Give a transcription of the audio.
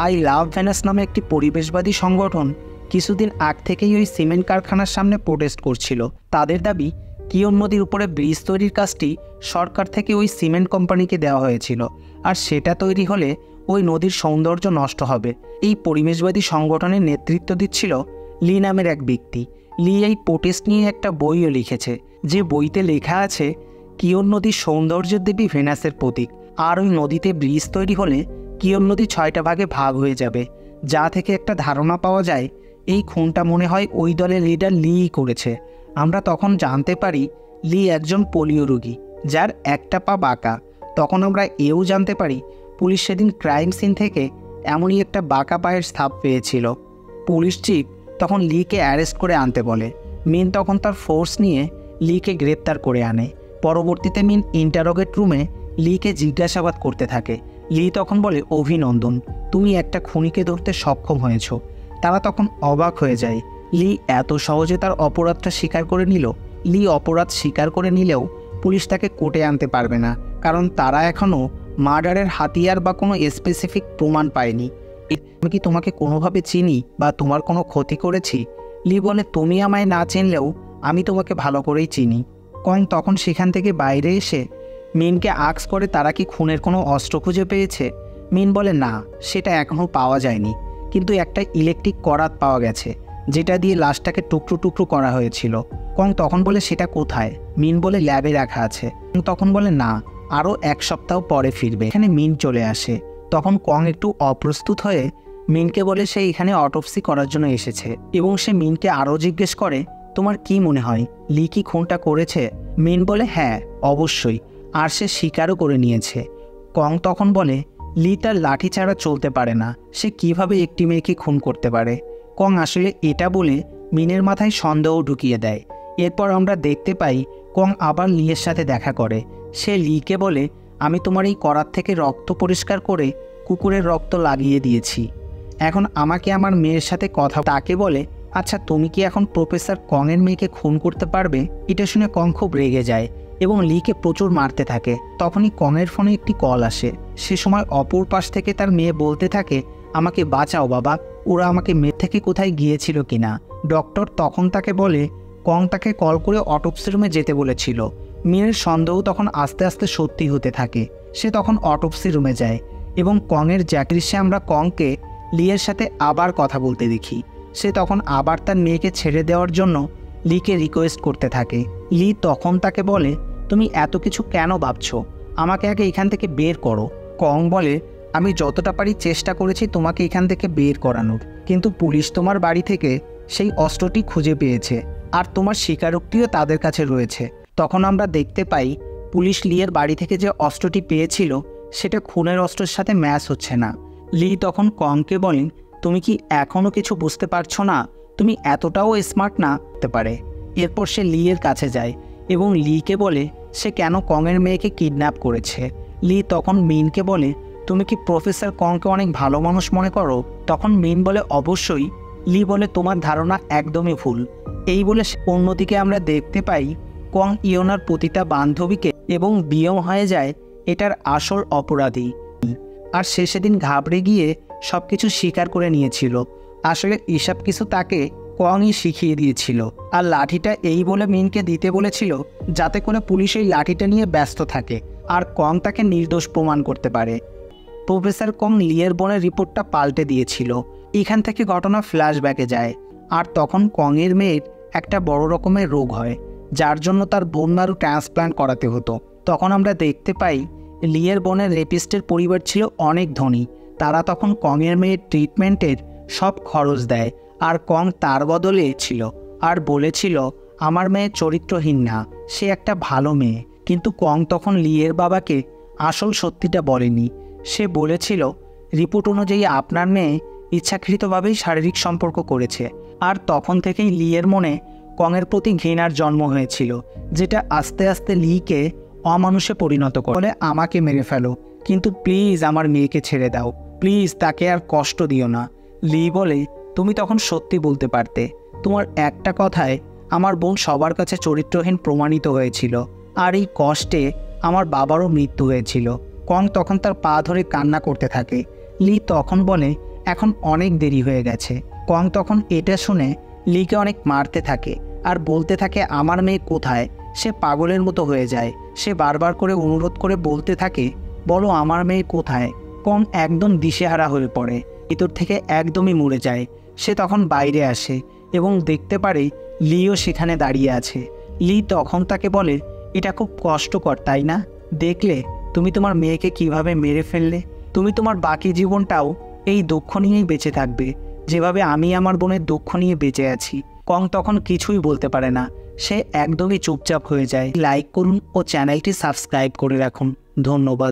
I love venous নামে একটি পরিবেশবাদী সংগঠন কিছুদিন আগ থেকেই ওই সিমেন্ট কারখানার সামনে প্রোটেস্ট করছিল। তাদের দাবি কিয়ন নদীর উপরে ব্রিজ তৈরির কাজটি সরকার থেকে ওই সিমেন্ট কোম্পানিকে দেওয়া হয়েছিল, আর সেটা তৈরি হলে ওই নদীর সৌন্দর্য নষ্ট হবে। এই পরিবেশবাদী সংগঠনের নেতৃত্ব দিচ্ছিল লি নামের এক ব্যক্তি। লি এই প্রোটেস্ট নিয়ে একটা বইও লিখেছে, যে বইতে লেখা আছে কিয়ন নদীর সৌন্দর্যের দেবী ভেনাসের প্রতীক, আর ওই নদীতে ব্রিজ তৈরি হলে কিয়ন নদী 6টা ভাগে ভাগ হয়ে যাবে। যা থেকে একটা ধারণা পাওয়া যায় এই খুনটা মনে হয় ওই দলের লিডার লিই করেছে। আমরা তখন জানতে পারি লি একজন পোলিও রোগী যার একটা পা বাঁকা। তখন আমরা এও জানতে পারি পুলিশ সেদিন ক্রাইম সিন থেকে এমনই একটা বাঁকা পায়ের ছাপ পেয়েছিল। পুলিশ চিফ তখন লিকে অ্যারেস্ট করে আনতে বলে। মিন তখন তার ফোর্স নিয়ে লিকে গ্রেপ্তার করে আনে। পরবর্তীতে মিন ইন্টারোগেট রুমে লিকে জিজ্ঞাসাবাদ করতে থাকে। লি তখন বলে, অভিনন্দন, তুমি একটা খুনিকে ধরতে সক্ষম হয়েছ। তারা তখন অবাক হয়ে যায়, লি এত সহজে তার অপরাধটা স্বীকার করে নিল। লি অপরাধ স্বীকার করে নিলেও পুলিশ তাকে কোর্টে আনতে পারবে না, কারণ তারা এখনও মার্ডারের হাতিয়ার বা কোনো স্পেসিফিক প্রমাণ পায়নি। আমি কি তোমাকে কোনোভাবে চিনি বা তোমার কোনো ক্ষতি করেছি? লি বলে, তুমি আমায় না চিনলেও আমি তোমাকে ভালো করেই চিনি। কং তখন সেখান থেকে বাইরে এসে মিনকে আক্স করে তারা কি খুনের কোনো অস্ত্র খুঁজে পেয়েছে। মিন বলে, না, সেটা এখনও পাওয়া যায়নি, কিন্তু একটা ইলেকট্রিক করাত পাওয়া গেছে যেটা দিয়ে লাশটাকে টুকরো টুকরো করা হয়েছিল। কং তখন বলে, সেটা কোথায়? মিন বলে, ল্যাবে রাখা আছে। তখন বলে, না, আরও 1 সপ্তাহ পরে ফিরবে। এখানে মিন চলে আসে। তখন কং একটু অপ্রস্তুত হয়ে মিনকে বলে সে এখানে অটোপসি করার জন্য এসেছে, এবং সে মিনকে আরও জিজ্ঞেস করে, তোমার কি মনে হয় লি কি খুনটা করেছে? মিন বলে, হ্যাঁ, অবশ্যই, আর সে স্বীকারও করে নিয়েছে। কং তখন বলে, লি তার লাঠি ছাড়া চলতে পারে না, সে কিভাবে একটি মেয়েকে খুন করতে পারে? কং আসলে এটা বলে মিনের মাথায় সন্দেহ ঢুকিয়ে দেয়। এরপর আমরা দেখতে পাই কং আবার লিয়ের সাথে দেখা করে। সে লিকে বলে, আমি তোমার এই করাত থেকে রক্ত পরিষ্কার করে কুকুরের রক্ত লাগিয়ে দিয়েছি, এখন আমাকে আমার মেয়ের সাথে কথা। তাকে বলে, আচ্ছা, তুমি কি এখন প্রফেসর কংয়ের মেয়েকে খুন করতে পারবে? এটা শুনে কং খুব রেগে যায় এবং লিকে প্রচুর মারতে থাকে। তখনই কংয়ের ফোনে একটি কল আসে। সে সময় অপর পাশ থেকে তার মেয়ে বলতে থাকে, আমাকে বাঁচাও বাবা, ওরা আমাকে মেয়ে থেকে কোথায় গিয়েছিল কিনা। ডক্টর তখন তাকে বলে কং তাকে কল করে অটোপসি রুমে যেতে বলেছিল। মিনের সন্দেহ তখন আস্তে আস্তে সত্যি হতে থাকে। সে তখন অটোপসি রুমে যায় এবং কংয়ের জ্যাকৃষে আমরা কংকে লিয়ের সাথে আবার কথা বলতে দেখি। সে তখন আবার তার মেয়েকে ছেড়ে দেওয়ার জন্য লিকে রিকোয়েস্ট করতে থাকে। লি তখন তাকে বলে, তুমি এত কিছু কেন ভাবছো? আমাকে আগে এখান থেকে বের করো। কং বলে, আমি যতটা পারি চেষ্টা করেছি তোমাকে এখান থেকে বের করানোর, কিন্তু পুলিশ তোমার বাড়ি থেকে সেই অস্ত্রটি খুঁজে পেয়েছে, আর তোমার স্বীকারোক্তিও তাদের কাছে রয়েছে। তখন আমরা দেখতে পাই পুলিশ লিয়ের বাড়ি থেকে যে অস্ত্রটি পেয়েছিল সেটা খুনের অস্ত্রের সাথে ম্যাচ হচ্ছে না। লি তখন কংকে বলেন, তুমি কি এখনও কিছু বুঝতে পারছো না? তুমি এতটাও স্মার্ট না হতে পারে। এরপর সে লিয়ের কাছে যায় এবং লিকে বলে সে কেন কংয়ের মেয়েকে কিডন্যাপ করেছে। লি তখন মিনকে বলে, তুমি কি প্রফেসর কংকে অনেক ভালো মানুষ মনে করো? তখন মিন বলে, অবশ্যই। লি বলে, তোমার ধারণা একদমই ভুল। এই বলে অন্যদিকে আমরা দেখতে পাই কং ইয়োনার প্রতিটা বান্ধবীকে এবং বিয়ে হয়ে যায় এটার আসল অপরাধী। আর সে সেদিন ঘাবড়ে গিয়ে সব কিছু স্বীকার করে নিয়েছিল। আসলে এসব কিছু তাকে কংই শিখিয়ে দিয়েছিল, আর লাঠিটা এই বলে মিনকে দিতে বলেছিল যাতে করে পুলিশ এই লাঠিটা নিয়ে ব্যস্ত থাকে আর কং তাকে নির্দোষ প্রমাণ করতে পারে। প্রফেসর কং লিয়ের বোনের রিপোর্টটা পাল্টে দিয়েছিল। এখান থেকে ঘটনা ফ্ল্যাশব্যাকে যায়, আর তখন কংয়ের মেয়ের একটা বড় রকমের রোগ হয় যার জন্য তার বোন মারু ট্রান্সপ্লান্ট করাতে হতো। তখন আমরা দেখতে পাই লিয়ের বোনের রেপিস্টের পরিবার ছিল অনেক ধনী। তারা তখন কংয়ের মেয়ের ট্রিটমেন্টের সব খরচ দেয়, আর কং তার বদলে ছিল আর বলেছিল আমার মেয়ে চরিত্রহীন না, সে একটা ভালো মেয়ে। কিন্তু কং তখন লিয়ের বাবাকে আসল সত্যিটা বলেনি। সে বলেছিল রিপোর্ট অনুযায়ী আপনার মেয়ে ইচ্ছাকৃতভাবেই শারীরিক সম্পর্ক করেছে। আর তখন থেকেই লিয়ের মনে কংয়ের প্রতি ঘৃণার জন্ম হয়েছিল, যেটা আস্তে আস্তে লিকে অমানুষে পরিণত করে। আমাকে মেরে ফেলো, কিন্তু প্লিজ আমার মেয়েকে ছেড়ে দাও, প্লিজ তাকে আর কষ্ট দিও না। লি বলে, তুমি তখন সত্যি বলতে পারতে। তোমার একটা কথায় আমার বোন সবার কাছে চরিত্রহীন প্রমাণিত হয়েছিল, আর এই কষ্টে আমার বাবারও মৃত্যু হয়েছিল। কং তখন তার পা ধরে কান্না করতে থাকে। লি তখন বলে এখন অনেক দেরি হয়ে গেছে। কং তখন এটা শুনে লিকে অনেক মারতে থাকে আর বলতে থাকে আমার মেয়ে কোথায়। সে পাগলের মতো হয়ে যায়। সে বারবার করে অনুরোধ করে বলতে থাকে বলো আমার মেয়ে কোথায়। কং একদম দিশেহারা হয়ে পড়ে, ভিতর থেকে একদমই মরে যায়। সে তখন বাইরে আসে এবং দেখতে পারে লিও সেখানে দাঁড়িয়ে আছে। লি তখন তাকে বলে এটা খুব কষ্টকর তাই না? দেখলে তুমি তোমার মেয়েকে কিভাবে মেরে ফেললে। তুমি তোমার বাকি জীবনটাও এই দুঃখ নিয়েই বেঁচে থাকবে, যেভাবে আমি আমার বোনের দুঃখ নিয়ে বেঁচে আছি। কং তখন কিছুই বলতে পারে না, সে একদমই চুপচাপ হয়ে যায়। লাইক করুন ও চ্যানেলটি সাবস্ক্রাইব করে রাখুন। ধন্যবাদ।